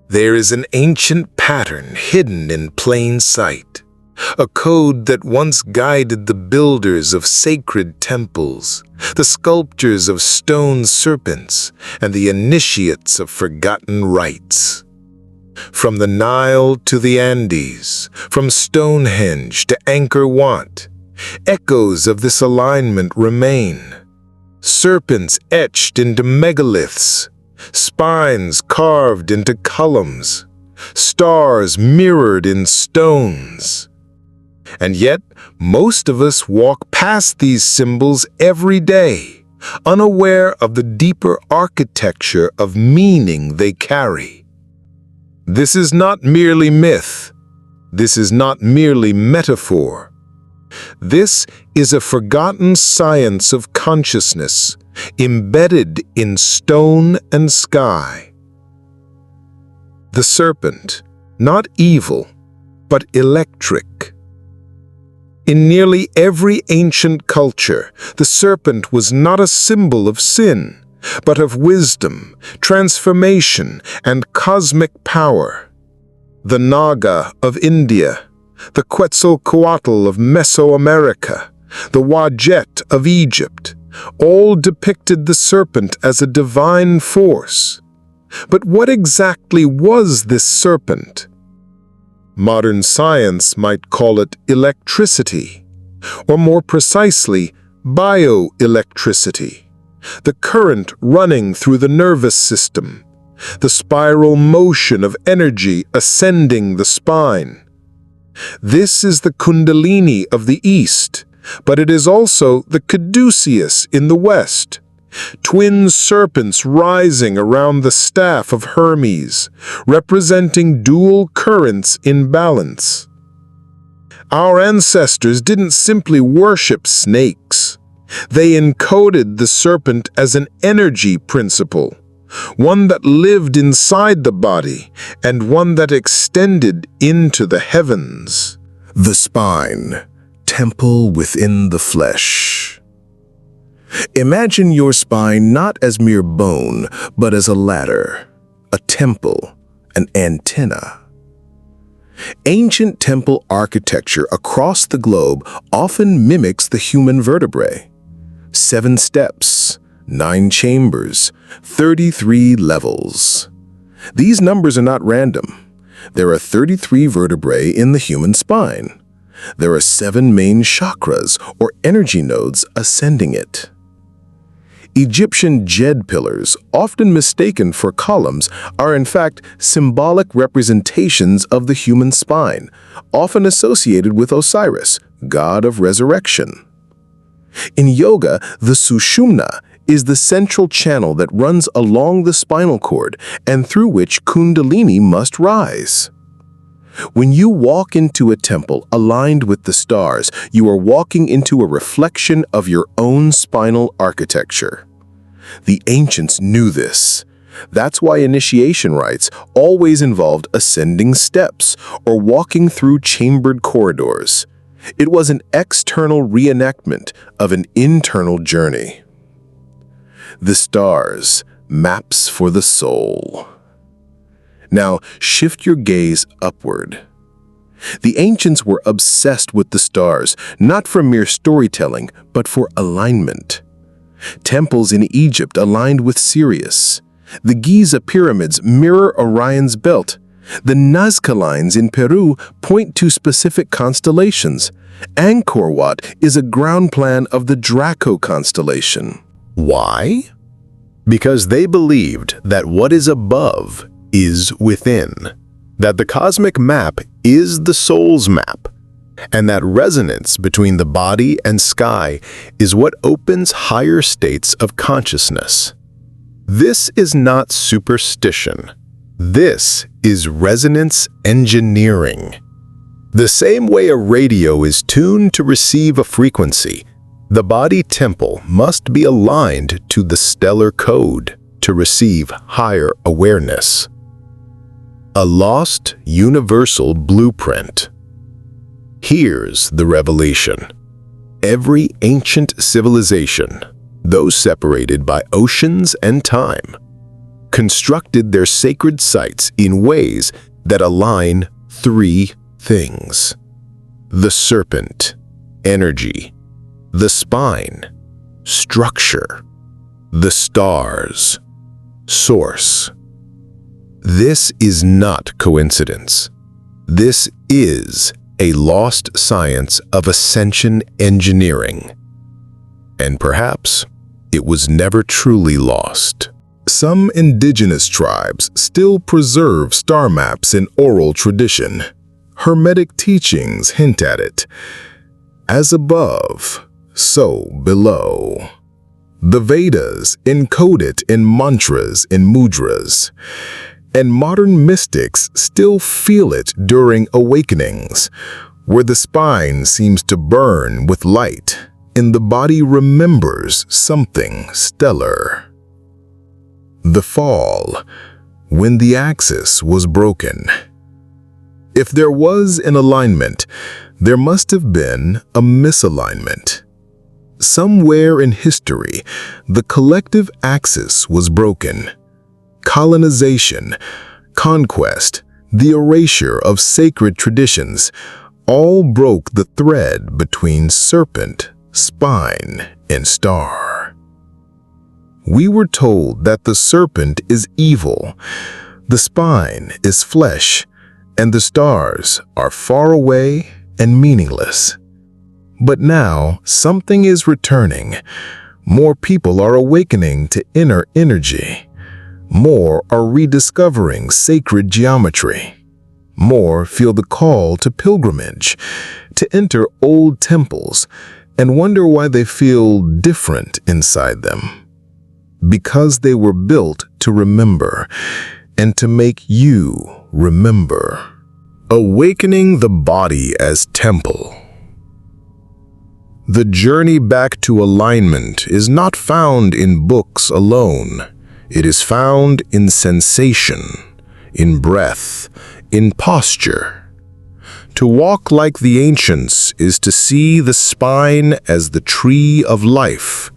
There is an ancient pattern hidden in plain sight, a code that once guided the builders of sacred temples, the sculptors of stone serpents, and the initiates of forgotten rites. From the Nile to the Andes, from Stonehenge to Angkor Wat, echoes of this alignment remain. Serpents etched into megaliths, spines carved into columns, stars mirrored in stones. And yet, most of us walk past these symbols every day, unaware of the deeper architecture of meaning they carry. This is not merely myth. This is not merely metaphor. This is a forgotten science of consciousness, embedded in stone and sky. The serpent, not evil, but electric. In nearly every ancient culture, the serpent was not a symbol of sin, but of wisdom, transformation, and cosmic power. The Naga of India, the Quetzalcoatl of Mesoamerica, the Wajet of Egypt, all depicted the serpent as a divine force. But what exactly was this serpent? Modern science might call it electricity, or more precisely, bioelectricity, the current running through the nervous system, the spiral motion of energy ascending the spine. This is the Kundalini of the East, but it is also the Caduceus in the West, twin serpents rising around the staff of Hermes, representing dual currents in balance. Our ancestors didn't simply worship snakes. They encoded the serpent as an energy principle, one that lived inside the body and one that extended into the heavens. The spine, temple within the flesh. Imagine your spine not as mere bone, but as a ladder, a temple, an antenna. Ancient temple architecture across the globe often mimics the human vertebrae. 7 steps, 9 chambers, 33 levels. These numbers are not random. There are 33 vertebrae in the human spine. There are 7 main chakras, or energy nodes, ascending it. Egyptian jed pillars, often mistaken for columns, are in fact symbolic representations of the human spine, often associated with Osiris, god of resurrection. In yoga, the Sushumna is the central channel that runs along the spinal cord and through which Kundalini must rise. When you walk into a temple aligned with the stars, you are walking into a reflection of your own spinal architecture. The ancients knew this. That's why initiation rites always involved ascending steps or walking through chambered corridors. It was an external reenactment of an internal journey. The stars, maps for the soul. Now, shift your gaze upward. The ancients were obsessed with the stars, not for mere storytelling, but for alignment. Temples in Egypt aligned with Sirius. The Giza pyramids mirror Orion's belt. The Nazca lines in Peru point to specific constellations. Angkor Wat is a ground plan of the Draco constellation. Why? Because they believed that what is above is within, that the cosmic map is the soul's map, and that resonance between the body and sky is what opens higher states of consciousness. This is not superstition. This is resonance engineering. The same way a radio is tuned to receive a frequency, the body temple must be aligned to the stellar code to receive higher awareness. A lost universal blueprint. Here's the revelation. Every ancient civilization, though separated by oceans and time, constructed their sacred sites in ways that align three things: the serpent, energy; the spine, structure; the stars, source. This is not coincidence. This is a lost science of ascension engineering. And perhaps it was never truly lost. Some indigenous tribes still preserve star maps in oral tradition. Hermetic teachings hint at it. As above, so below. The Vedas encode it in mantras and mudras. And modern mystics still feel it during awakenings, where the spine seems to burn with light and the body remembers something stellar. The fall, when the axis was broken. If there was an alignment, there must have been a misalignment. Somewhere in history, the collective axis was broken. Colonization, conquest, the erasure of sacred traditions, all broke the thread between serpent, spine, and star. We were told that the serpent is evil, the spine is flesh, and the stars are far away and meaningless. But now something is returning. More people are awakening to inner energy. More are rediscovering sacred geometry. More feel the call to pilgrimage, to enter old temples, and wonder why they feel different inside them. Because they were built to remember, and to make you remember. Awakening the body as temple. The journey back to alignment is not found in books alone. It is found in sensation, in breath, in posture. To walk like the ancients is to see the spine as the tree of life,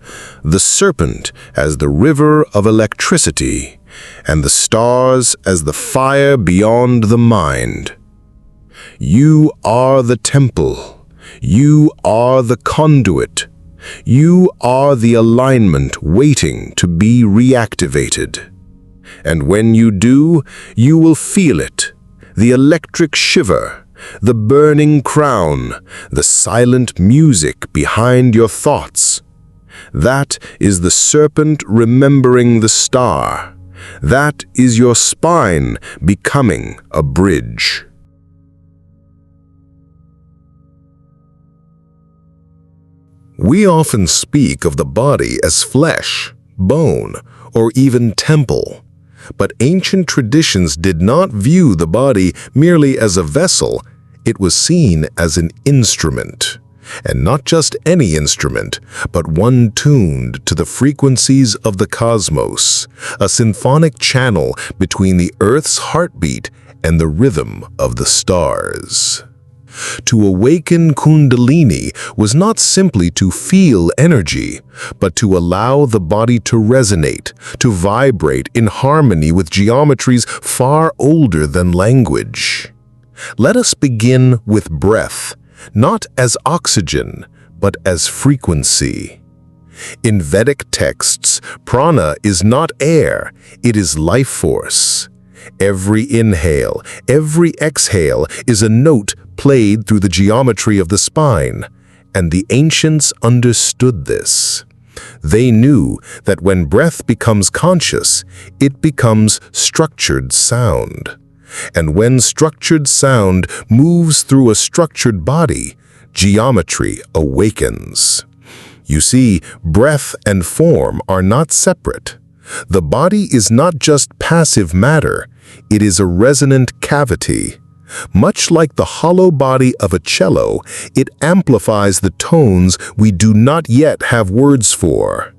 the serpent as the river of electricity, and the stars as the fire beyond the mind. You are the temple. You are the conduit. You are the alignment waiting to be reactivated. And when you do, you will feel it, the electric shiver, the burning crown, the silent music behind your thoughts. That is the serpent remembering the star. That is your spine becoming a bridge. We often speak of the body as flesh, bone, or even temple. But ancient traditions did not view the body merely as a vessel. It was seen as an instrument. And not just any instrument, but one tuned to the frequencies of the cosmos, a symphonic channel between the Earth's heartbeat and the rhythm of the stars. To awaken Kundalini was not simply to feel energy, but to allow the body to resonate, to vibrate in harmony with geometries far older than language. Let us begin with breath, not as oxygen, but as frequency. In Vedic texts, prana is not air, it is life force. Every inhale, every exhale is a note played through the geometry of the spine, and the ancients understood this. They knew that when breath becomes conscious, it becomes structured sound. And when structured sound moves through a structured body, geometry awakens. You see, breath and form are not separate. The body is not just passive matter, it is a resonant cavity. Much like the hollow body of a cello, it amplifies the tones we do not yet have words for.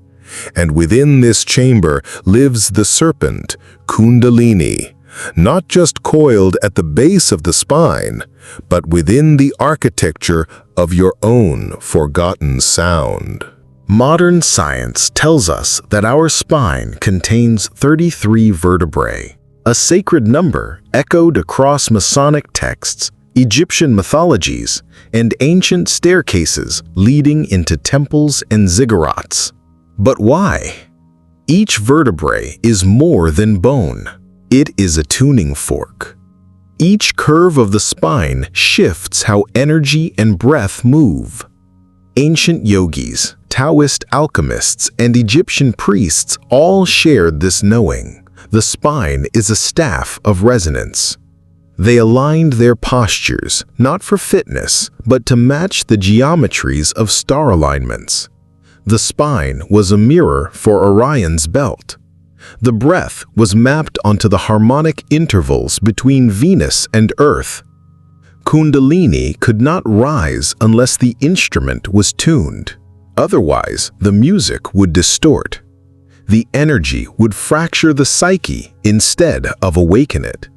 And within this chamber lives the serpent, Kundalini, not just coiled at the base of the spine, but within the architecture of your own forgotten sound. Modern science tells us that our spine contains 33 vertebrae, a sacred number echoed across Masonic texts, Egyptian mythologies, and ancient staircases leading into temples and ziggurats. But why? Each vertebrae is more than bone. It is a tuning fork. Each curve of the spine shifts how energy and breath move. Ancient yogis, Taoist alchemists, and Egyptian priests all shared this knowing. The spine is a staff of resonance. They aligned their postures, not for fitness, but to match the geometries of star alignments. The spine was a mirror for Orion's belt. The breath was mapped onto the harmonic intervals between Venus and Earth. Kundalini could not rise unless the instrument was tuned. Otherwise, the music would distort. The energy would fracture the psyche instead of awaken it.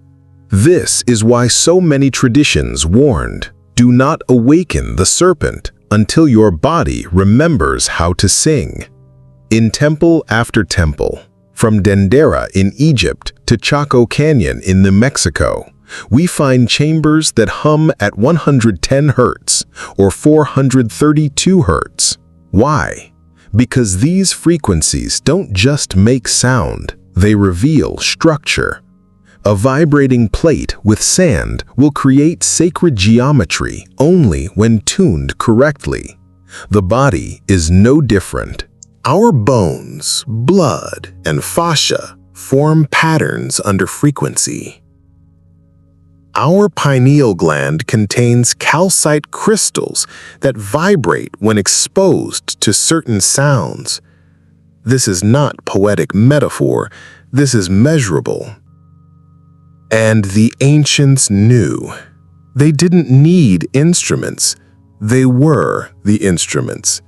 This is why so many traditions warned, do not awaken the serpent until your body remembers how to sing. In temple after temple, from Dendera in Egypt to Chaco Canyon in New Mexico, we find chambers that hum at 110 Hz or 432 Hz. Why? Because these frequencies don't just make sound, they reveal structure. A vibrating plate with sand will create sacred geometry only when tuned correctly. The body is no different. Our bones, blood, and fascia form patterns under frequency. Our pineal gland contains calcite crystals that vibrate when exposed to certain sounds. This is not poetic metaphor, this is measurable. And the ancients knew. They didn't need instruments, they were the instruments.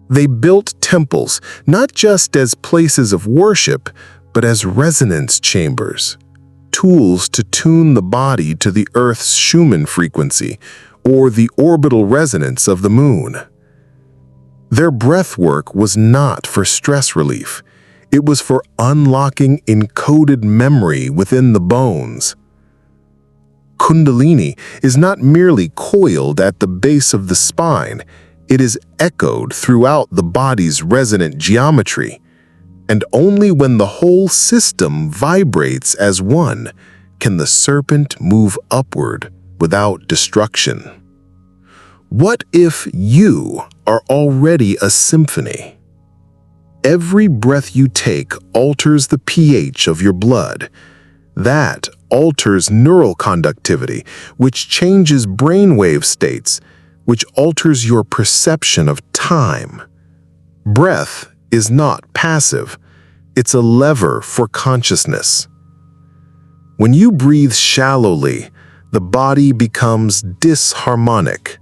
They built temples not just as places of worship, but as resonance chambers. Tools to tune the body to the Earth's Schumann frequency or the orbital resonance of the moon. Their breath work was not for stress relief. It was for unlocking encoded memory within the bones. Kundalini is not merely coiled at the base of the spine, it is echoed throughout the body's resonant geometry. And only when the whole system vibrates as one can the serpent move upward without destruction. What if you are already a symphony? Every breath you take alters the pH of your blood. That alters neural conductivity, which changes brainwave states, which alters your perception of time. Breath is not passive, it's a lever for consciousness. When you breathe shallowly, the body becomes disharmonic.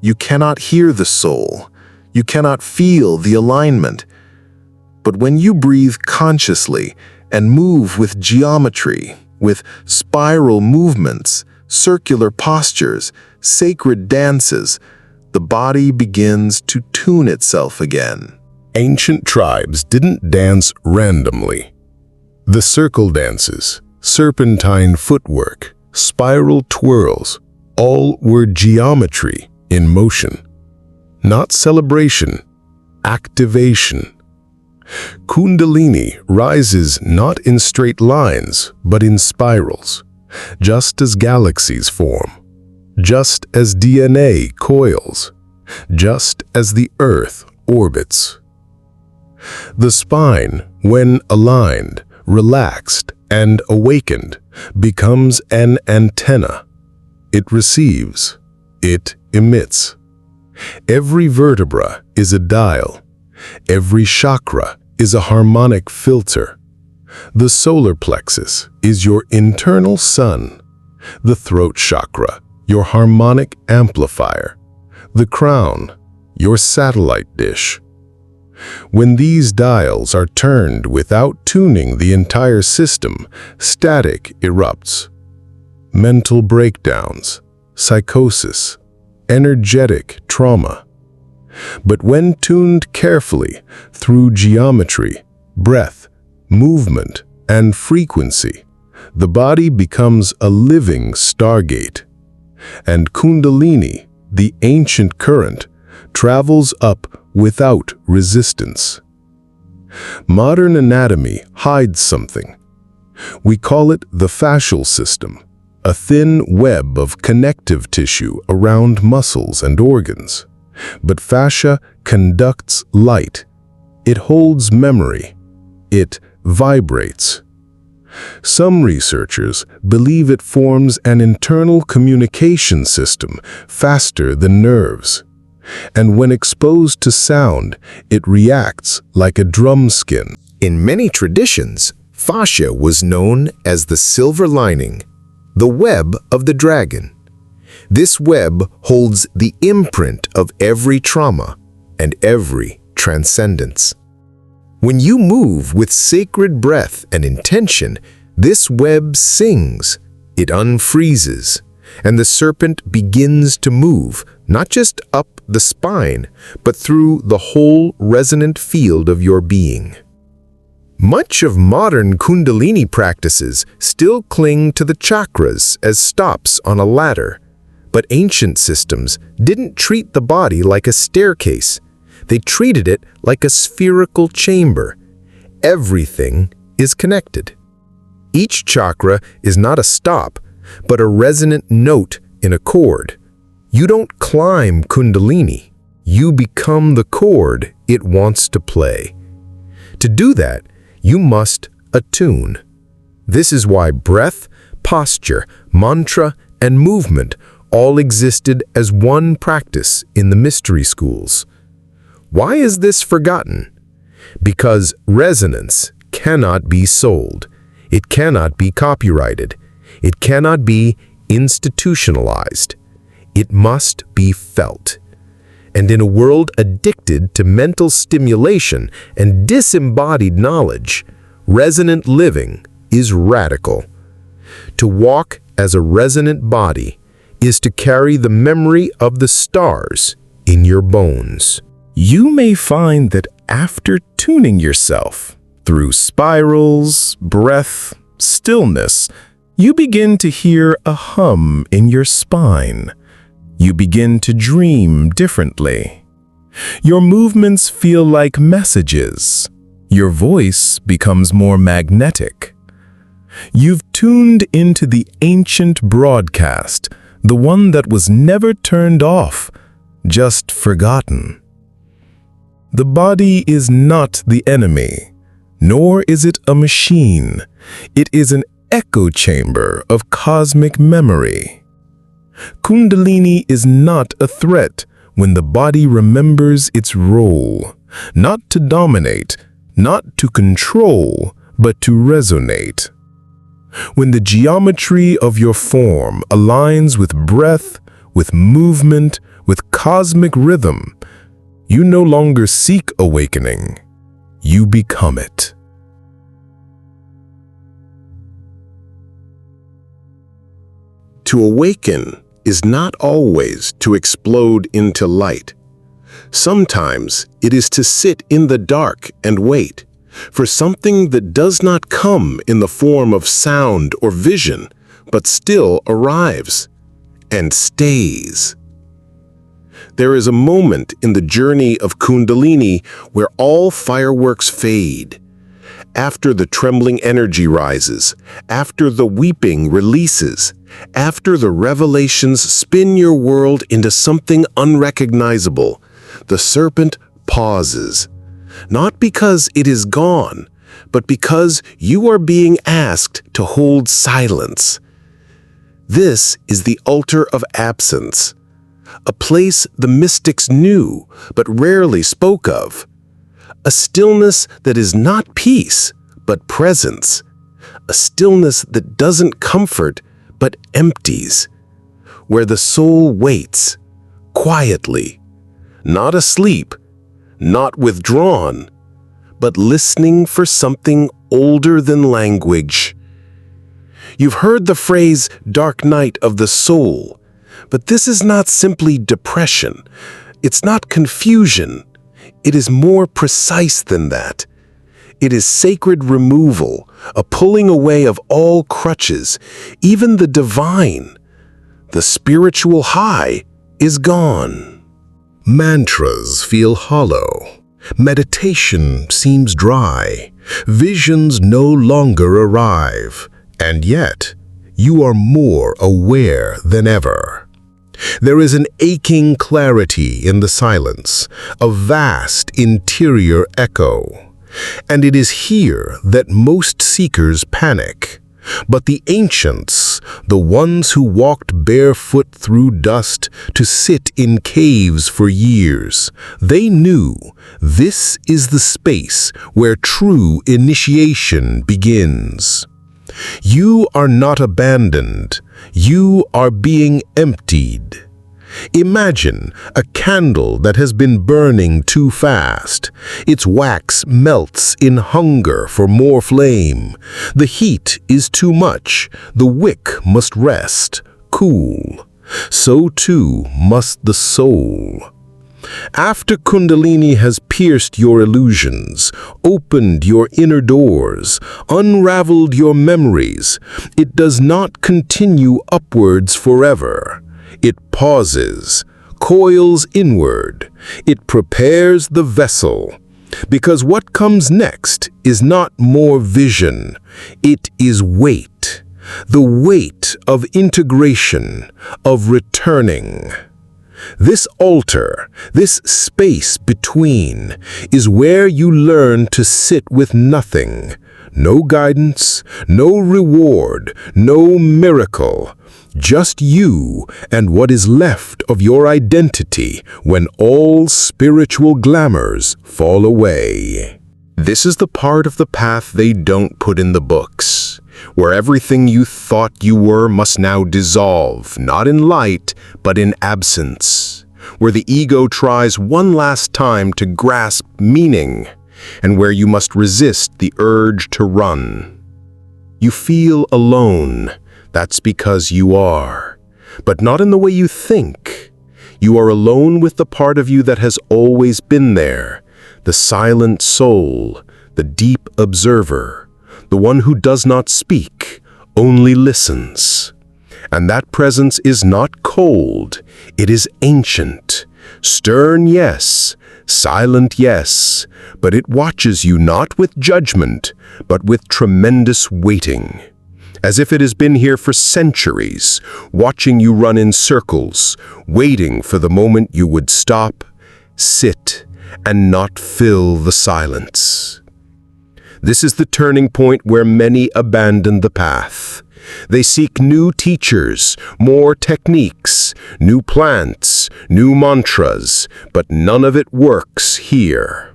You cannot hear the soul, you cannot feel the alignment. But when you breathe consciously and move with geometry, with spiral movements, circular postures, sacred dances, the body begins to tune itself again. Ancient tribes didn't dance randomly. The circle dances, serpentine footwork, spiral twirls, all were geometry in motion. Not celebration, activation. Kundalini rises not in straight lines, but in spirals, just as galaxies form, just as DNA coils, just as the Earth orbits. The spine, when aligned, relaxed, and awakened, becomes an antenna. It receives, it emits. Every vertebra is a dial. Every chakra is a harmonic filter. The solar plexus is your internal sun. The throat chakra, your harmonic amplifier. The crown, your satellite dish. When these dials are turned without tuning the entire system, static erupts. Mental breakdowns, psychosis, energetic trauma. But when tuned carefully through geometry, breath, movement, and frequency, the body becomes a living stargate. And Kundalini, the ancient current, travels up without resistance. Modern anatomy hides something. We call it the fascial system, a thin web of connective tissue around muscles and organs. But fascia conducts light. It holds memory. It vibrates. Some researchers believe it forms an internal communication system faster than nerves. And when exposed to sound, it reacts like a drum skin. In many traditions, fascia was known as the silver lining, the web of the dragon. This web holds the imprint of every trauma and every transcendence. When you move with sacred breath and intention, this web sings, it unfreezes, and the serpent begins to move, not just up the spine, but through the whole resonant field of your being. Much of modern Kundalini practices still cling to the chakras as stops on a ladder, but ancient systems didn't treat the body like a staircase. They treated it like a spherical chamber. Everything is connected. Each chakra is not a stop, but a resonant note in a chord. You don't climb Kundalini. You become the chord it wants to play. To do that, you must attune. This is why breath, posture, mantra, and movement all existed as one practice in the mystery schools. Why is this forgotten? Because resonance cannot be sold. It cannot be copyrighted. It cannot be institutionalized. It must be felt. And in a world addicted to mental stimulation and disembodied knowledge, resonant living is radical. To walk as a resonant body is to carry the memory of the stars in your bones. You may find that after tuning yourself through spirals, breath, stillness, you begin to hear a hum in your spine. You begin to dream differently. Your movements feel like messages. Your voice becomes more magnetic. You've tuned into the ancient broadcast, the one that was never turned off, just forgotten. The body is not the enemy, nor is it a machine. It is an echo chamber of cosmic memory. Kundalini is not a threat when the body remembers its role, not to dominate, not to control, but to resonate. When the geometry of your form aligns with breath, with movement, with cosmic rhythm, you no longer seek awakening, you become it. To awaken is not always to explode into light. Sometimes it is to sit in the dark and wait for something that does not come in the form of sound or vision, but still arrives and stays. There is a moment in the journey of Kundalini where all fireworks fade. After the trembling energy rises, after the weeping releases, after the revelations spin your world into something unrecognizable, the serpent pauses. Not because it is gone, but because you are being asked to hold silence. This is the altar of absence, a place the mystics knew but rarely spoke of. A stillness that is not peace, but presence. A stillness that doesn't comfort, but empties. Where the soul waits, quietly, not asleep, not withdrawn, but listening for something older than language. You've heard the phrase, dark night of the soul, but this is not simply depression. It's not confusion. It is more precise than that. It is sacred removal, a pulling away of all crutches, even the divine. The spiritual high is gone. Mantras feel hollow. Meditation seems dry. Visions no longer arrive. And yet, you are more aware than ever. There is an aching clarity in the silence, a vast interior echo. And it is here that most seekers panic. But the ancients, the ones who walked barefoot through dust to sit in caves for years, they knew this is the space where true initiation begins. You are not abandoned. You are being emptied. Imagine a candle that has been burning too fast. Its wax melts in hunger for more flame. The heat is too much. The wick must rest, cool. So too must the soul. After Kundalini has pierced your illusions, opened your inner doors, unraveled your memories, it does not continue upwards forever. It pauses, coils inward. It prepares the vessel. Because what comes next is not more vision. It is weight. The weight of integration, of returning. This altar, this space between, is where you learn to sit with nothing. No guidance, no reward, no miracle. Just you and what is left of your identity when all spiritual glamours fall away. This is the part of the path they don't put in the books, where everything you thought you were must now dissolve, not in light, but in absence, where the ego tries one last time to grasp meaning, and where you must resist the urge to run. You feel alone. That's because you are, but not in the way you think. You are alone with the part of you that has always been there, the silent soul, the deep observer, the one who does not speak, only listens. And that presence is not cold, it is ancient. Stern, yes. Silent, yes. But it watches you not with judgment, but with tremendous waiting. As if it has been here for centuries, watching you run in circles, waiting for the moment you would stop, sit, and not fill the silence. This is the turning point where many abandon the path. They seek new teachers, more techniques, new plants, new mantras, but none of it works here.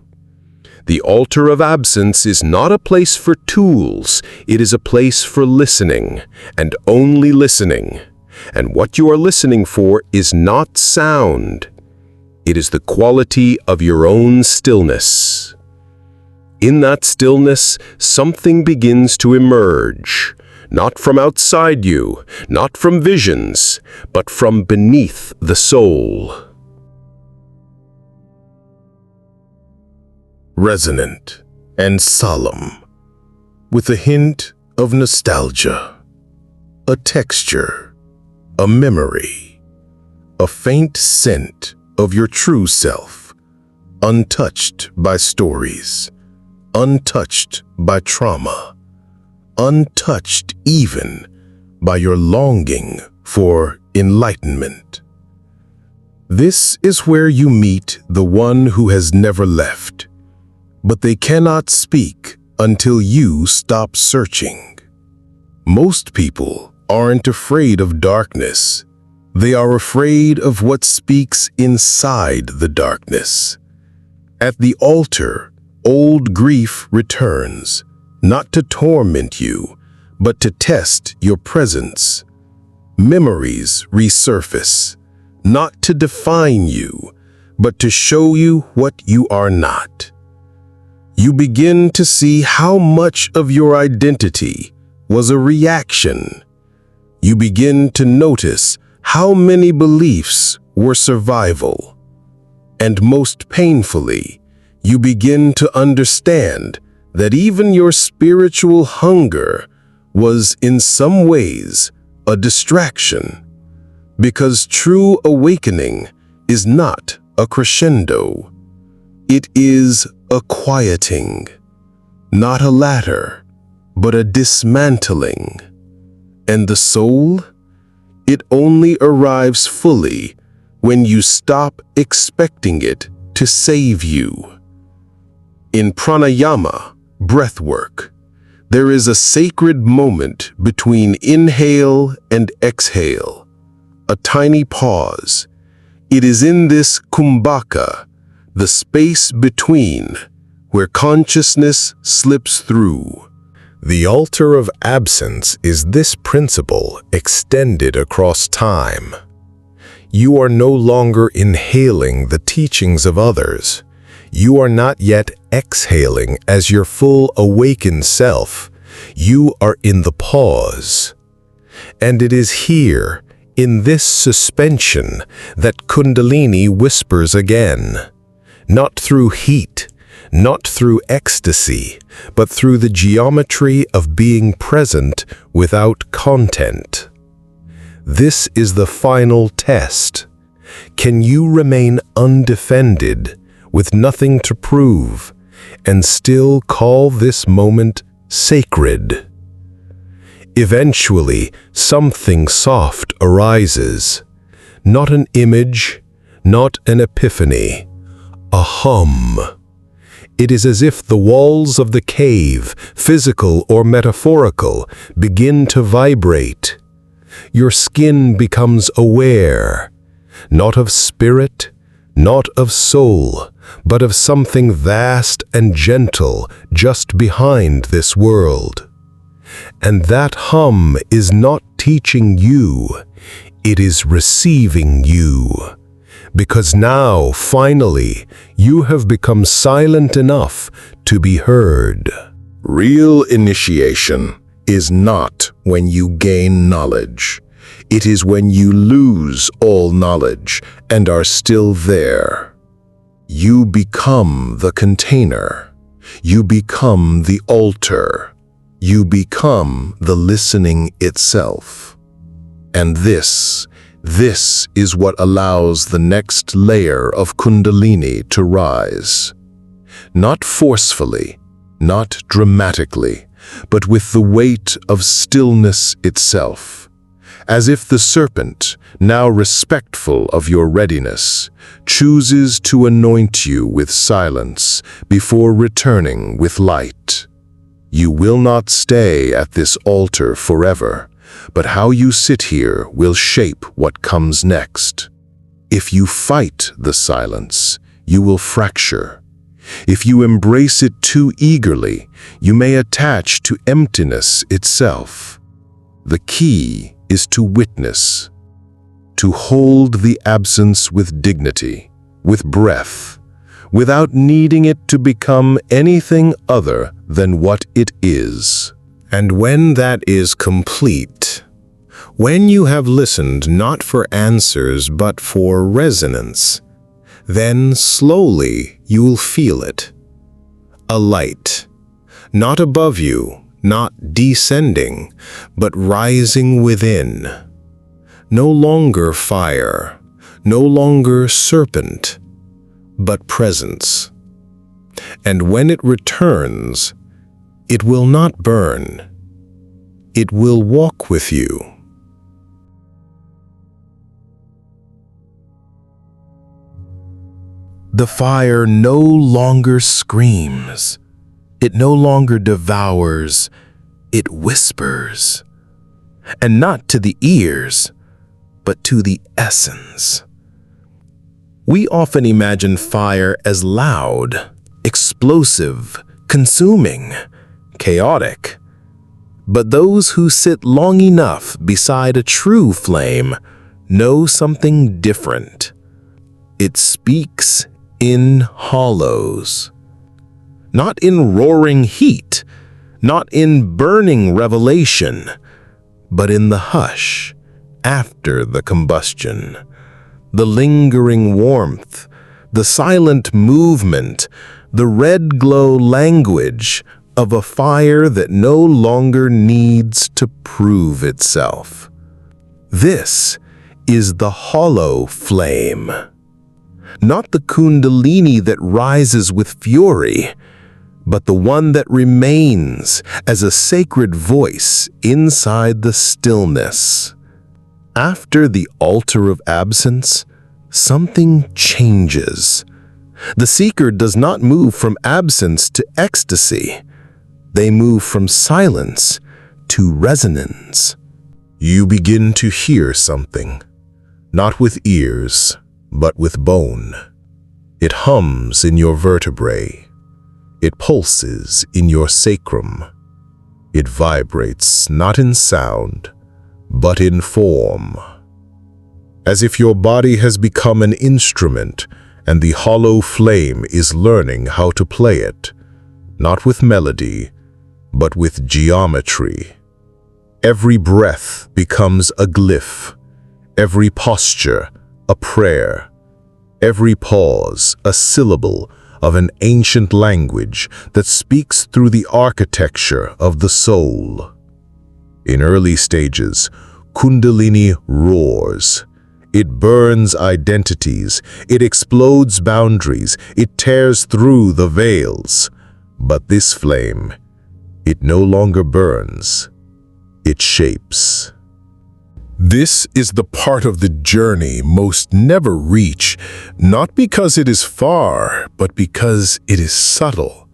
The altar of absence is not a place for tools, it is a place for listening, and only listening. And what you are listening for is not sound. It is the quality of your own stillness. In that stillness, something begins to emerge, not from outside you, not from visions, but from beneath the soul. Resonant and solemn, with a hint of nostalgia, a texture, a memory, a faint scent of your true self, untouched by stories, untouched by trauma, untouched even by your longing for enlightenment. This is where you meet the one who has never left, but they cannot speak until you stop searching. Most people aren't afraid of darkness. They are afraid of what speaks inside the darkness. At the altar, old grief returns, not to torment you, but to test your presence. Memories resurface, not to define you, but to show you what you are not. You begin to see how much of your identity was a reaction. You begin to notice how many beliefs were survival. And most painfully, you begin to understand that even your spiritual hunger was in some ways a distraction, because true awakening is not a crescendo. It is a quieting, not a ladder, but a dismantling. And the soul? It only arrives fully when you stop expecting it to save you. In pranayama, breathwork, there is a sacred moment between inhale and exhale, a tiny pause. It is in this kumbhaka, the space between, where consciousness slips through. The altar of absence is this principle extended across time. You are no longer inhaling the teachings of others. You are not yet exhaling as your full awakened self. You are in the pause. And it is here, in this suspension, that Kundalini whispers again. Not through heat, not through ecstasy, but through the geometry of being present without content. This is the final test. Can you remain undefended, with nothing to prove, and still call this moment sacred? Eventually, something soft arises. Not an image, not an epiphany, a hum. It is as if the walls of the cave, physical or metaphorical, begin to vibrate. Your skin becomes aware, not of spirit, not of soul, but of something vast and gentle just behind this world. And that hum is not teaching you, it is receiving you. Because now, finally, you have become silent enough to be heard. Real initiation is not when you gain knowledge. It is when you lose all knowledge and are still there. You become the container. You become the altar. You become the listening itself. And this is what allows the next layer of Kundalini to rise. Not forcefully, not dramatically, but with the weight of stillness itself. As if the serpent, now respectful of your readiness, chooses to anoint you with silence before returning with light. You will not stay at this altar forever, but how you sit here will shape what comes next. If you fight the silence, you will fracture. If you embrace it too eagerly, you may attach to emptiness itself. The key is to witness, to hold the absence with dignity, with breath, without needing it to become anything other than what it is. And when that is complete, when you have listened not for answers but for resonance, then slowly you will feel it. A light, not above you, not descending, but rising within. No longer fire, no longer serpent, but presence. And when it returns, it will not burn. It will walk with you. The fire no longer screams. It no longer devours. It whispers. And not to the ears, but to the essence. We often imagine fire as loud, explosive, consuming, chaotic. But those who sit long enough beside a true flame know something different. It speaks in hollows. Not in roaring heat, not in burning revelation, but in the hush after the combustion, the lingering warmth, the silent movement, the red glow language of a fire that no longer needs to prove itself. This is the hollow flame, not the Kundalini that rises with fury, but the one that remains as a sacred voice inside the stillness. After the altar of absence, something changes. The seeker does not move from absence to ecstasy. They move from silence to resonance. You begin to hear something, not with ears, but with bone. It hums in your vertebrae. It pulses in your sacrum. It vibrates not in sound, but in form. As if your body has become an instrument and the hollow flame is learning how to play it, not with melody, but with geometry. Every breath becomes a glyph, every posture a prayer, every pause a syllable of an ancient language that speaks through the architecture of the soul. In early stages, Kundalini roars. It burns identities, it explodes boundaries, it tears through the veils. But this flame, it no longer burns, it shapes. This is the part of the journey most never reach, not because it is far, but because it is subtle.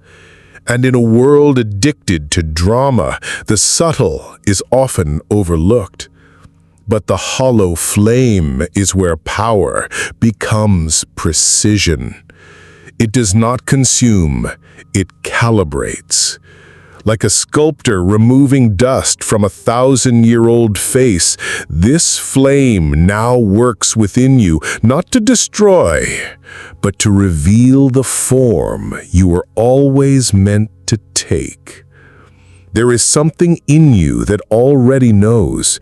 And in a world addicted to drama, the subtle is often overlooked. But the hollow flame is where power becomes precision. It does not consume, it calibrates. Like a sculptor removing dust from a 1,000-year-old face, this flame now works within you, not to destroy, but to reveal the form you were always meant to take. There is something in you that already knows,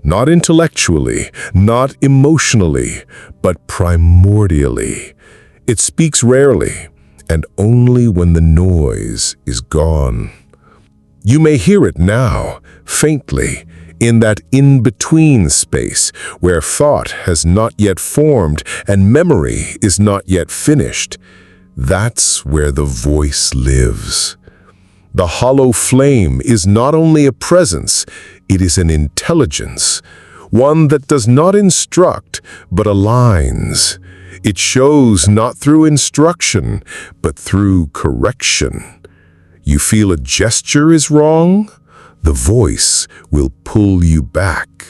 not intellectually, not emotionally, but primordially. It speaks rarely, and only when the noise is gone. You may hear it now, faintly, in that in-between space where thought has not yet formed and memory is not yet finished. That's where the voice lives. The hollow flame is not only a presence, it is an intelligence, one that does not instruct, but aligns. It shows not through instruction, but through correction. You feel a gesture is wrong? The voice will pull you back.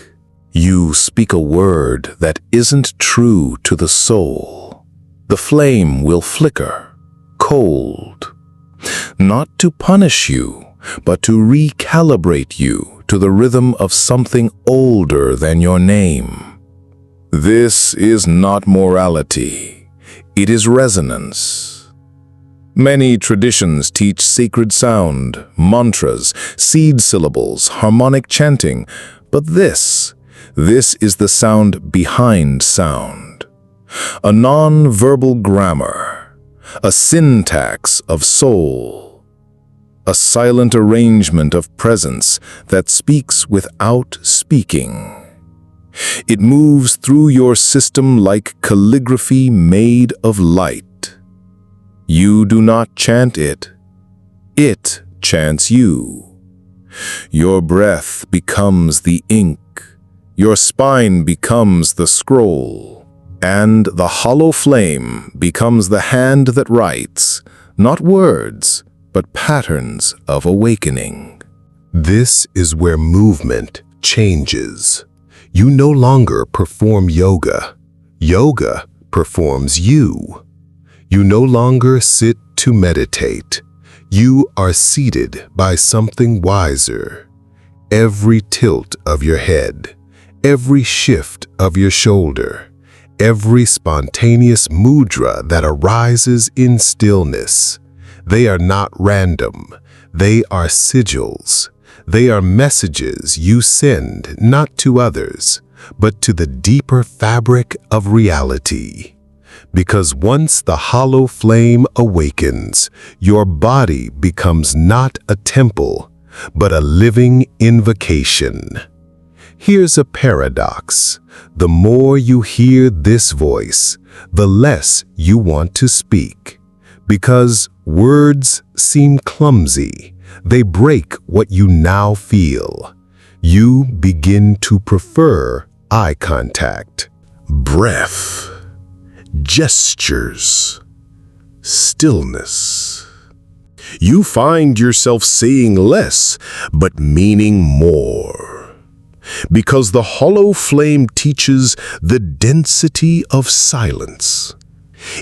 You speak a word that isn't true to the soul. The flame will flicker, cold. Not to punish you, but to recalibrate you to the rhythm of something older than your name. This is not morality. It is resonance. Many traditions teach sacred sound, mantras, seed syllables, harmonic chanting, but this is the sound behind sound. A non-verbal grammar, a syntax of soul, a silent arrangement of presence that speaks without speaking. It moves through your system like calligraphy made of light. You do not chant it. It chants you. Your breath becomes the ink. Your spine becomes the scroll. And the hollow flame becomes the hand that writes, not words, but patterns of awakening. This is where movement changes. You no longer perform yoga. Yoga performs you. You no longer sit to meditate. You are seated by something wiser. Every tilt of your head, every shift of your shoulder, every spontaneous mudra that arises in stillness, they are not random. They are sigils. They are messages you send not to others, but to the deeper fabric of reality. Because once the hollow flame awakens, your body becomes not a temple, but a living invocation. Here's a paradox. The more you hear this voice, the less you want to speak. Because words seem clumsy, they break what you now feel. You begin to prefer eye contact, breath, gestures, stillness. You find yourself saying less, but meaning more. Because the hollow flame teaches the density of silence.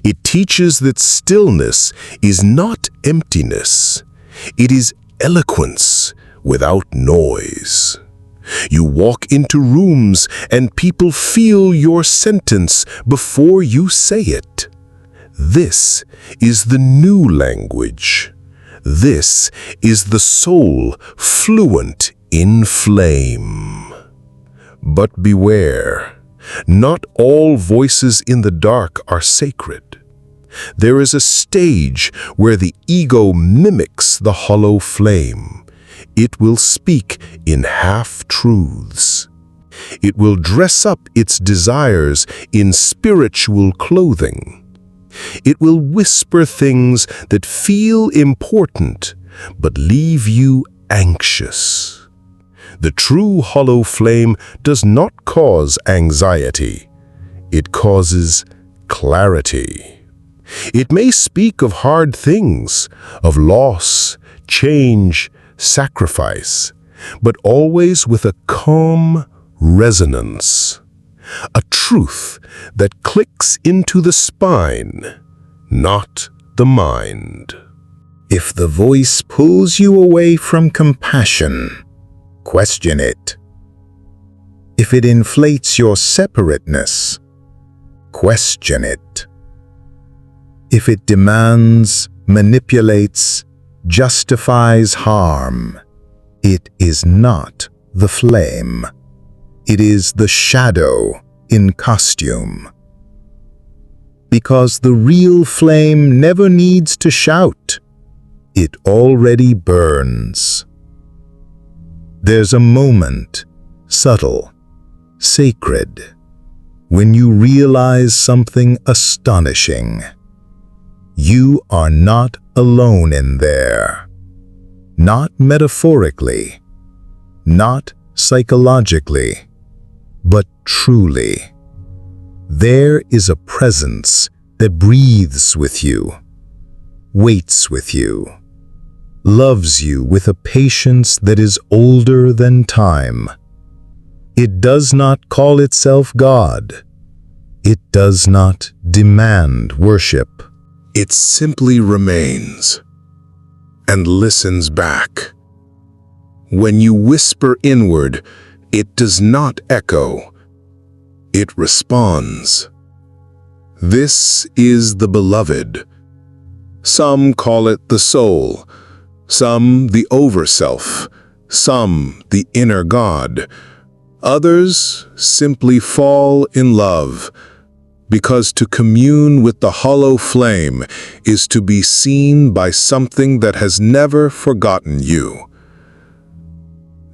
It teaches that stillness is not emptiness. It is eloquence without noise. You walk into rooms and people feel your sentence before you say it. This is the new language. This is the soul fluent in flame. But beware, not all voices in the dark are sacred. There is a stage where the ego mimics the hollow flame. It will speak in half-truths. It will dress up its desires in spiritual clothing. It will whisper things that feel important, but leave you anxious. The true hollow flame does not cause anxiety. It causes clarity. It may speak of hard things, of loss, change, sacrifice, but always with a calm resonance. A truth that clicks into the spine, not the mind. If the voice pulls you away from compassion, question it. If it inflates your separateness, question it. If it demands, manipulates, justifies harm, it is not the flame. It is the shadow in costume. Because the real flame never needs to shout. It already burns. There's a moment, subtle, sacred, when you realize something astonishing. You are not alone in there. Not metaphorically, not psychologically, but truly. There is a presence that breathes with you, waits with you, loves you with a patience that is older than time. It does not call itself God. It does not demand worship. It simply remains and listens back. When you whisper inward, it does not echo. It responds. This is the beloved. Some call it the soul, some the overself, some the inner God. Others simply fall in love, because to commune with the hollow flame is to be seen by something that has never forgotten you.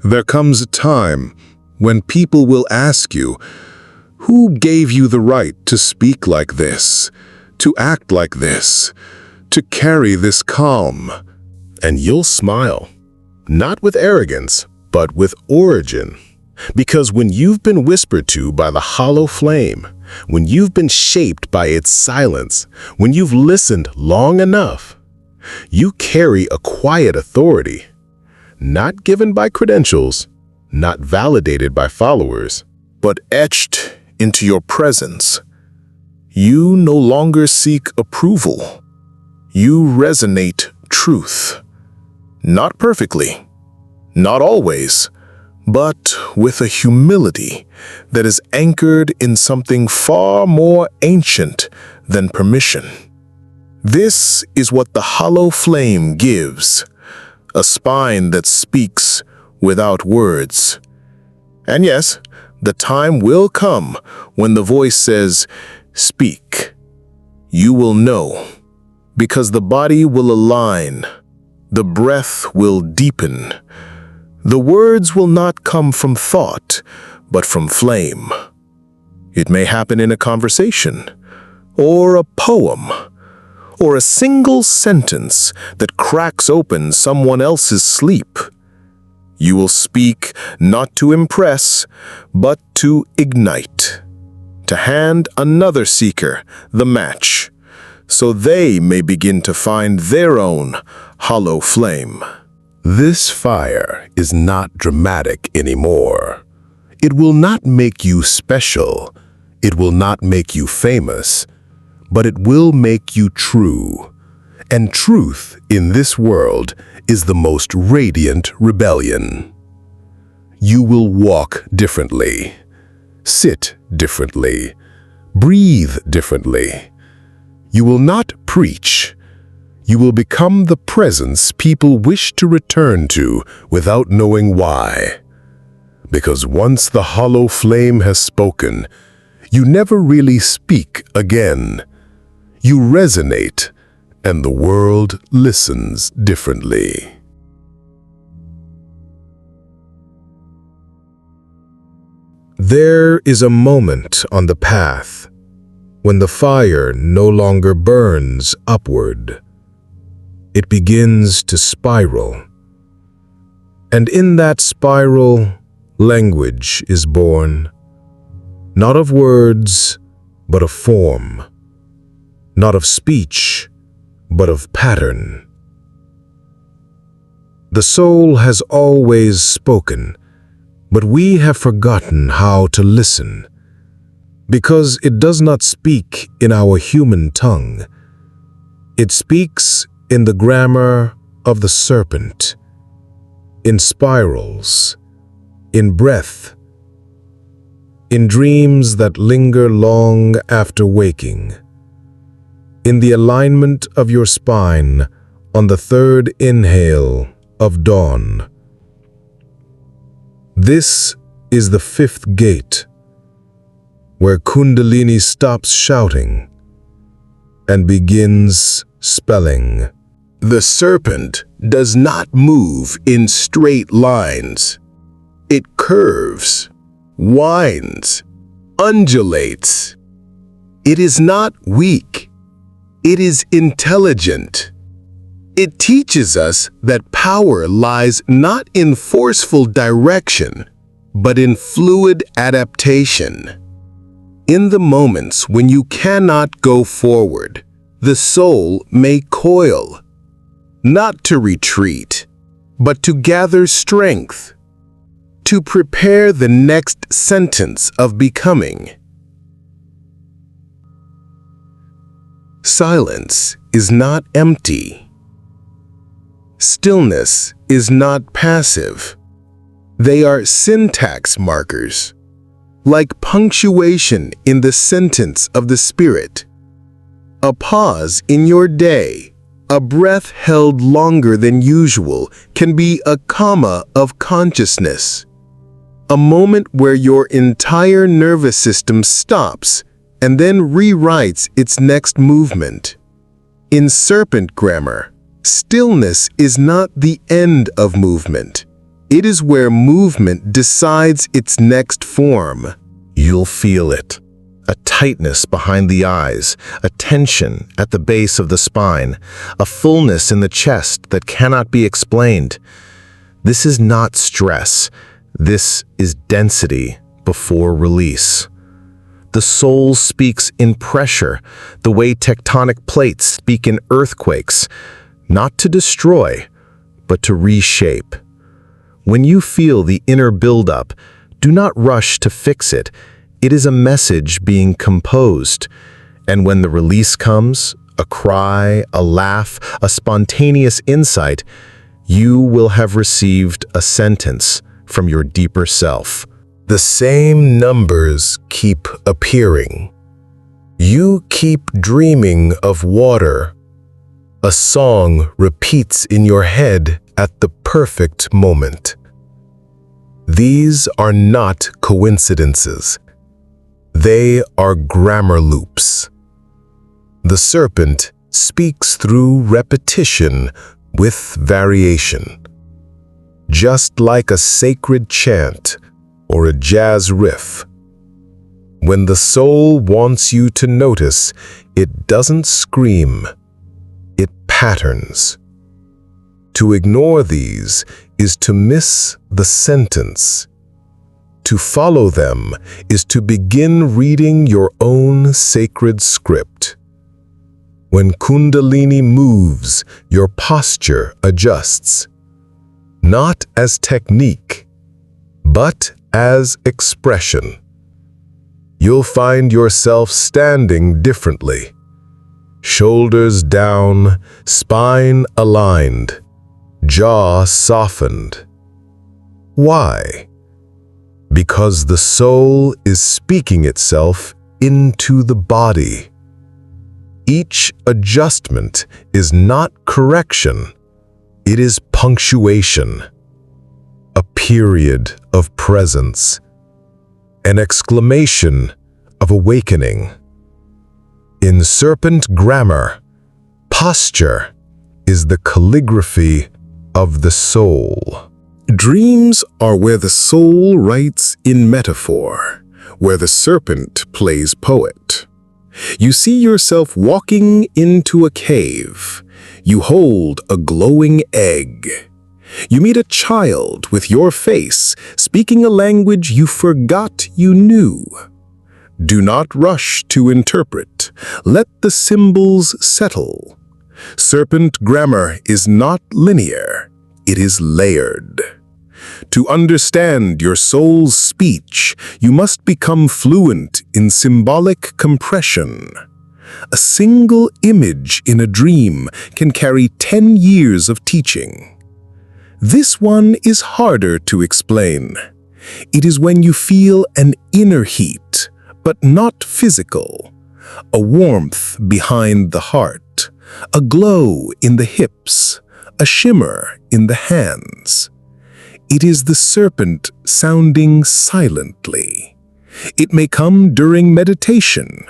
There comes a time when people will ask you, who gave you the right to speak like this, to act like this, to carry this calm? And you'll smile, not with arrogance, but with origin. Because when you've been whispered to by the hollow flame, when you've been shaped by its silence, when you've listened long enough, you carry a quiet authority, not given by credentials, not validated by followers, but etched into your presence. You no longer seek approval. You resonate truth. Not perfectly, not always, but with a humility that is anchored in something far more ancient than permission. This is what the hollow flame gives, a spine that speaks without words. And yes, the time will come when the voice says, speak, You will know, because the body will align, the breath will deepen. The words will not come from thought, but from flame. It may happen in a conversation, or a poem, or a single sentence that cracks open someone else's sleep. You will speak not to impress, but to ignite, to hand another seeker the match, so they may begin to find their own hollow flame. This fire is not dramatic anymore. It will not make you special. It will not make you famous, but it will make you true. And truth in this world is the most radiant rebellion. You will walk differently, sit differently, breathe differently. You will not preach. You will become the presence people wish to return to without knowing why. Because once the hollow flame has spoken, you never really speak again. You resonate, and the world listens differently. There is a moment on the path when the fire no longer burns upward. It begins to spiral. And in that spiral, language is born, not of words, but of form, not of speech, but of pattern. The soul has always spoken, but we have forgotten how to listen, because it does not speak in our human tongue. It speaks in the grammar of the serpent, in spirals, in breath, in dreams that linger long after waking, in the alignment of your spine on the third inhale of dawn. This is the fifth gate, where Kundalini stops shouting and begins spelling. The serpent does not move in straight lines. It curves, winds, undulates. It is not weak. It is intelligent. It teaches us that power lies not in forceful direction, but in fluid adaptation. In the moments when you cannot go forward, the soul may coil, not to retreat, but to gather strength, to prepare the next sentence of becoming. Silence is not empty. Stillness is not passive. They are syntax markers, like punctuation in the sentence of the spirit. A pause in your day, a breath held longer than usual, can be a comma of consciousness. A moment where your entire nervous system stops and then rewrites its next movement. In Serpent grammar, stillness is not the end of movement. It is where movement decides its next form. You'll feel it. A tightness behind the eyes, a tension at the base of the spine, a fullness in the chest that cannot be explained. This is not stress. This is density before release. The soul speaks in pressure, the way tectonic plates speak in earthquakes, not to destroy, but to reshape. When you feel the inner buildup, do not rush to fix it. It is a message being composed. And when the release comes, a cry, a laugh, a spontaneous insight, you will have received a sentence from your deeper self. The same numbers keep appearing. You keep dreaming of water. A song repeats in your head at the perfect moment. These are not coincidences. They are grammar loops. The serpent speaks through repetition with variation. Just like a sacred chant or a jazz riff. When the soul wants you to notice, it doesn't scream, it patterns. To ignore these is to miss the sentence. To follow them is to begin reading your own sacred script. When Kundalini moves, your posture adjusts. Not as technique, but as expression. You'll find yourself standing differently. Shoulders down, spine aligned, jaw softened. Why? Because the soul is speaking itself into the body. Each adjustment is not correction, it is punctuation, a period of presence, an exclamation of awakening. In Serpent grammar, posture is the calligraphy of the soul. Dreams are where the soul writes in metaphor, where the serpent plays poet. You see yourself walking into a cave. You hold a glowing egg. You meet a child with your face, speaking a language you forgot you knew. Do not rush to interpret. Let the symbols settle. Serpent grammar is not linear. It is layered. To understand your soul's speech, you must become fluent in symbolic compression. A single image in a dream can carry 10 years of teaching. This one is harder to explain. It is when you feel an inner heat, but not physical. A warmth behind the heart, a glow in the hips, a shimmer in the hands. It is the serpent sounding silently. It may come during meditation,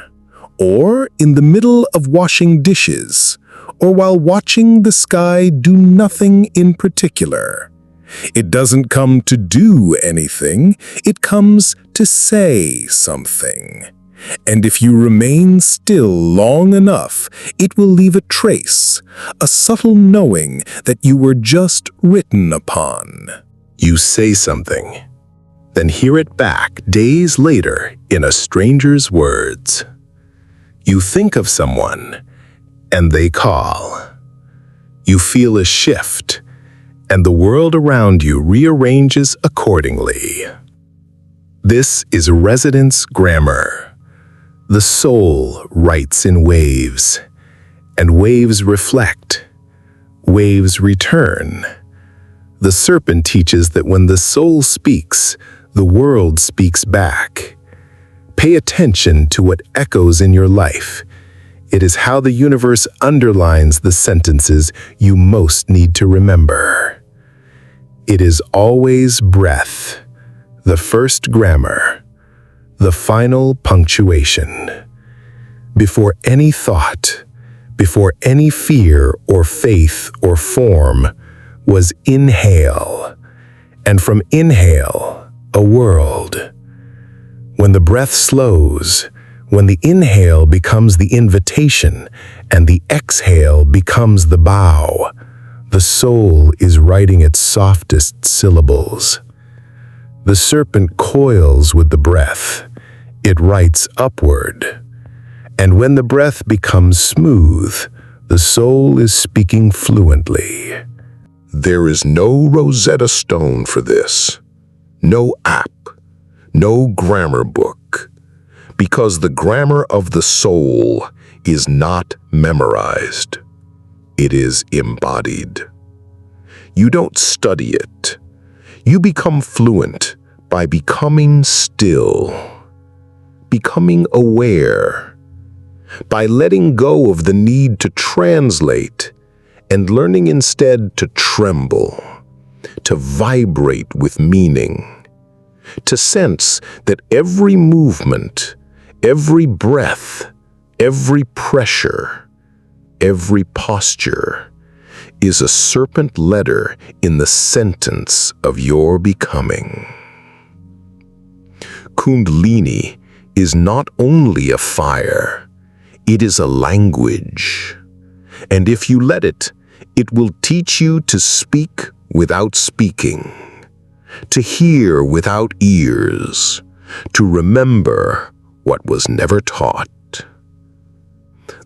or in the middle of washing dishes, or while watching the sky do nothing in particular. It doesn't come to do anything, it comes to say something. And if you remain still long enough, it will leave a trace, a subtle knowing that you were just written upon. You say something, then hear it back days later in a stranger's words. You think of someone, and they call. You feel a shift, and the world around you rearranges accordingly. This is resonance grammar. The soul writes in waves, and waves reflect, waves return. The serpent teaches that when the soul speaks, the world speaks back. Pay attention to what echoes in your life. It is how the universe underlines the sentences you most need to remember. It is always breath, the first grammar, the final punctuation. Before any thought, before any fear or faith or form, was inhale, and from inhale, a world. When the breath slows, when the inhale becomes the invitation and the exhale becomes the bow, the soul is writing its softest syllables. The serpent coils with the breath. It writes upward. And when the breath becomes smooth, the soul is speaking fluently. There is no Rosetta Stone for this, no app, no grammar book, because the grammar of the soul is not memorized. It is embodied. You don't study it. You become fluent by becoming still, becoming aware, by letting go of the need to translate and learning instead to tremble, to vibrate with meaning, to sense that every movement, every breath, Every pressure, every posture is a serpent letter in the sentence of your becoming. Kundalini is not only a fire, it is a language. And if you let it, it will teach you to speak without speaking, to hear without ears, to remember what was never taught.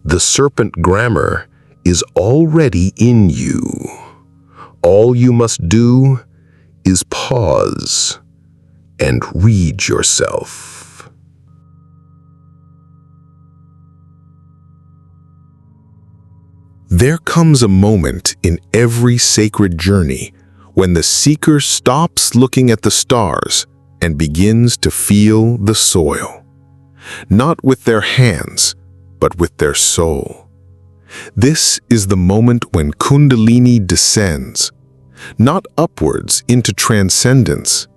The serpent grammar is already in you. All you must do is pause and read yourself. There comes a moment in every sacred journey when the seeker stops looking at the stars and begins to feel the soil, not with their hands, but with their soul. This is the moment when Kundalini descends, not upwards into transcendence,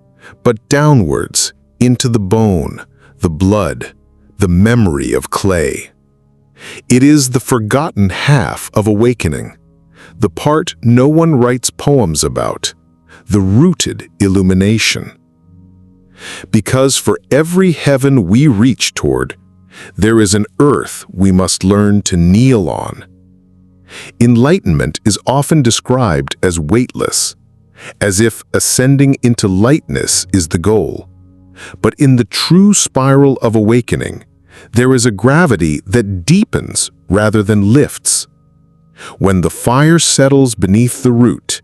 but downwards into the bone, the blood, the memory of clay. It is the forgotten half of awakening, the part no one writes poems about, the rooted illumination. Because for every heaven we reach toward, there is an earth we must learn to kneel on. Enlightenment is often described as weightless, as if ascending into lightness is the goal. But in the true spiral of awakening, there is a gravity that deepens rather than lifts. When the fire settles beneath the root,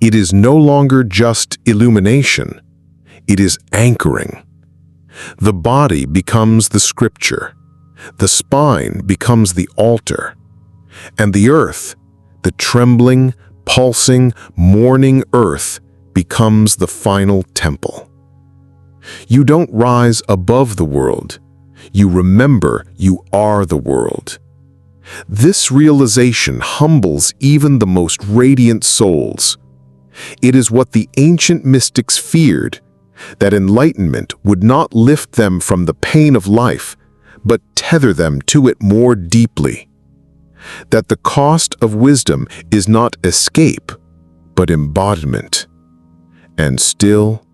it is no longer just illumination, it is anchoring. The body becomes the scripture, the spine becomes the altar, and the earth, the trembling, pulsing, mourning earth, becomes the final temple. You don't rise above the world, you remember you are the world. This realization humbles even the most radiant souls. It is what the ancient mystics feared, that enlightenment would not lift them from the pain of life, but tether them to it more deeply. That the cost of wisdom is not escape, but embodiment. And still,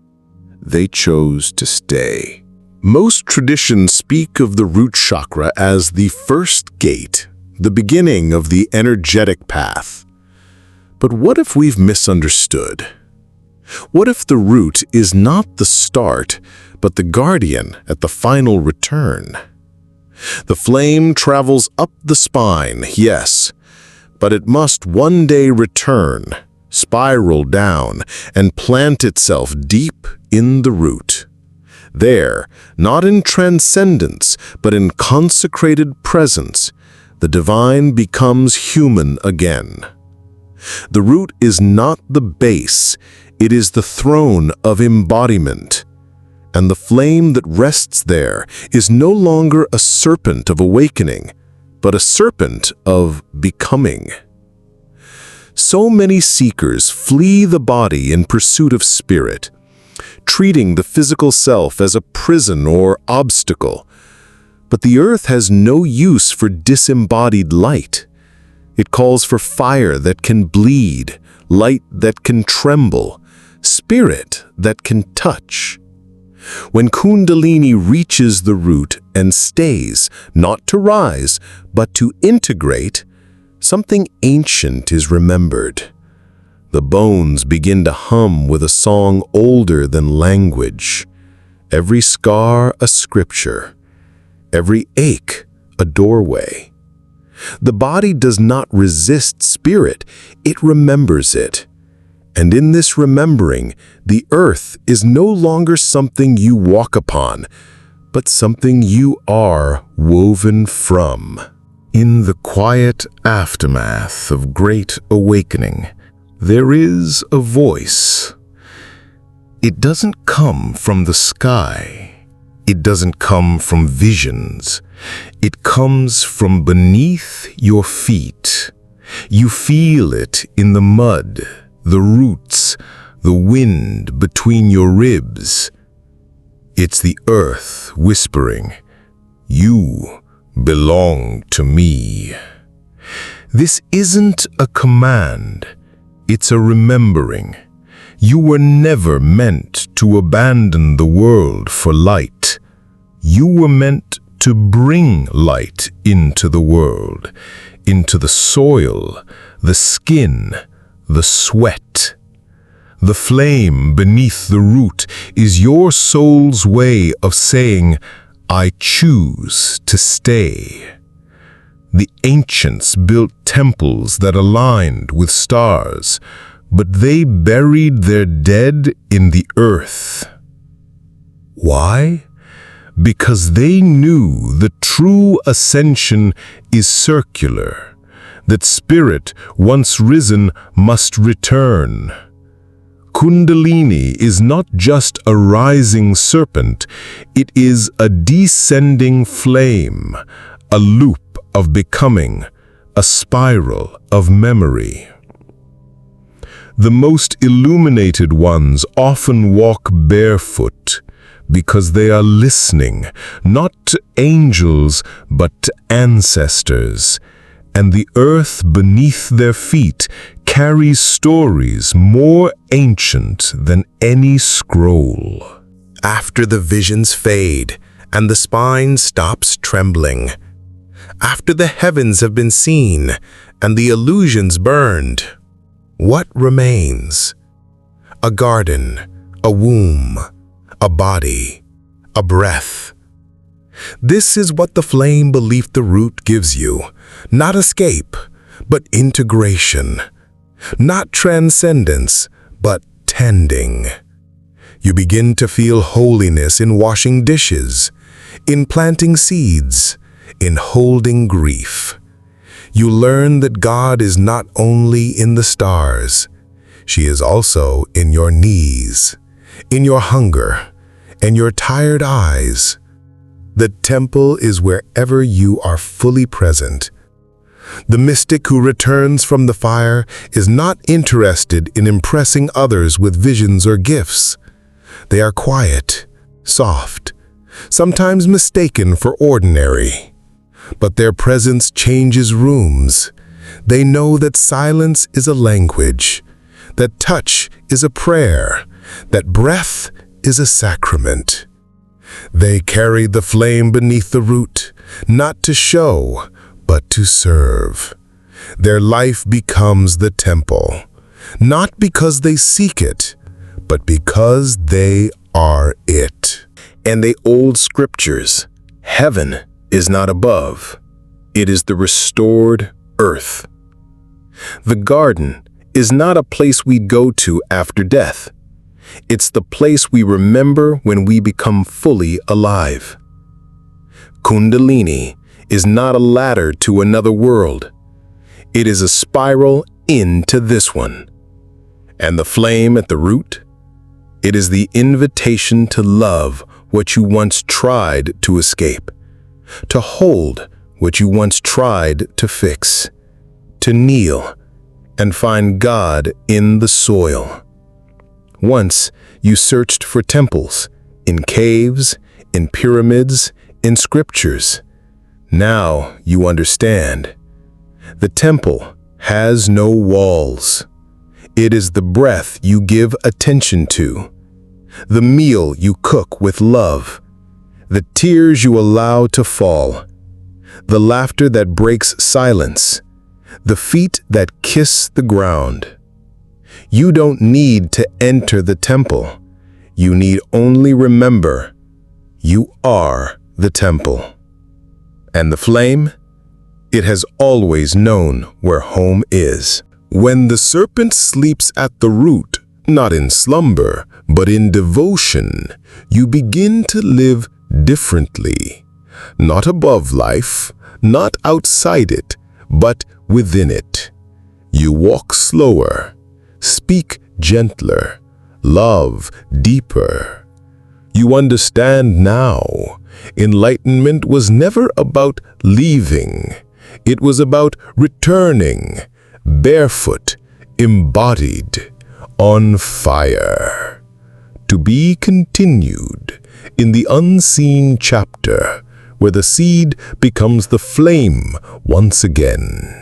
they chose to stay. Most traditions speak of the root chakra as the first gate, the beginning of the energetic path. But what if we've misunderstood? What if the root is not the start, but the guardian at the final return? The flame travels up the spine, yes, but it must one day return, spiral down, and plant itself deep in the root. There, not in transcendence, but in consecrated presence, the divine becomes human again. The root is not the base, it is the throne of embodiment. And the flame that rests there is no longer a serpent of awakening, but a serpent of becoming. So many seekers flee the body in pursuit of spirit, treating the physical self as a prison or obstacle. But the earth has no use for disembodied light. It calls for fire that can bleed, light that can tremble, spirit that can touch. When Kundalini reaches the root and stays, not to rise, but to integrate, something ancient is remembered. The bones begin to hum with a song older than language. Every scar a scripture, every ache a doorway. The body does not resist spirit, it remembers it. And in this remembering, the earth is no longer something you walk upon, but something you are woven from. In the quiet aftermath of great awakening, there is a voice. It doesn't come from the sky. It doesn't come from visions. It comes from beneath your feet. You feel it in the mud, the roots, the wind between your ribs. It's the earth whispering, "You belong to me. This isn't a command, it's a remembering. You were never meant to abandon the world for light. You were meant to bring light into the world, into the soil, the skin, the sweat. The flame beneath the root is your soul's way of saying, I choose to stay. The ancients built temples that aligned with stars, but they buried their dead in the earth. Why? Because they knew the true ascension is circular, that spirit, once risen, must return. Kundalini is not just a rising serpent, it is a descending flame, a loop of becoming, a spiral of memory. The most illuminated ones often walk barefoot because they are listening, not to angels, but to ancestors, and the earth beneath their feet carries stories more ancient than any scroll. After the visions fade and the spine stops trembling, after the heavens have been seen and the illusions burned, what remains? A garden, a womb, a body, a breath. This is what the flame beneath the root gives you, not escape, but integration, not transcendence, but tending. You begin to feel holiness in washing dishes, in planting seeds, in holding grief. You learn that God is not only in the stars, she is also in your knees, in your hunger, and your tired eyes. The temple is wherever you are fully present. The mystic who returns from the fire is not interested in impressing others with visions or gifts. They are quiet, soft, sometimes mistaken for ordinary. But their presence changes rooms. They know that silence is a language, that touch is a prayer, that breath is a sacrament. They carry the flame beneath the root, not to show, but to serve. Their life becomes the temple, not because they seek it, but because they are it. And the old scriptures, heaven is not above, it is the restored earth. The garden is not a place we go to after death. It's the place we remember when we become fully alive. Kundalini is not a ladder to another world. It is a spiral into this one. And the flame at the root? It is the invitation to love what you once tried to escape, to hold what you once tried to fix, to kneel and find God in the soil. Once you searched for temples, in caves, in pyramids, in scriptures. Now you understand. The temple has no walls. It is the breath you give attention to, the meal you cook with love, the tears you allow to fall, the laughter that breaks silence, the feet that kiss the ground. You don't need to enter the temple. You need only remember, you are the temple. And the flame? It has always known where home is. When the serpent sleeps at the root, not in slumber, but in devotion, you begin to live differently. Not above life, not outside it, but within it. You walk slower, speak gentler, love deeper. You understand now, enlightenment was never about leaving. It was about returning, barefoot, embodied, on fire. To be continued in the unseen chapter where the seed becomes the flame once again.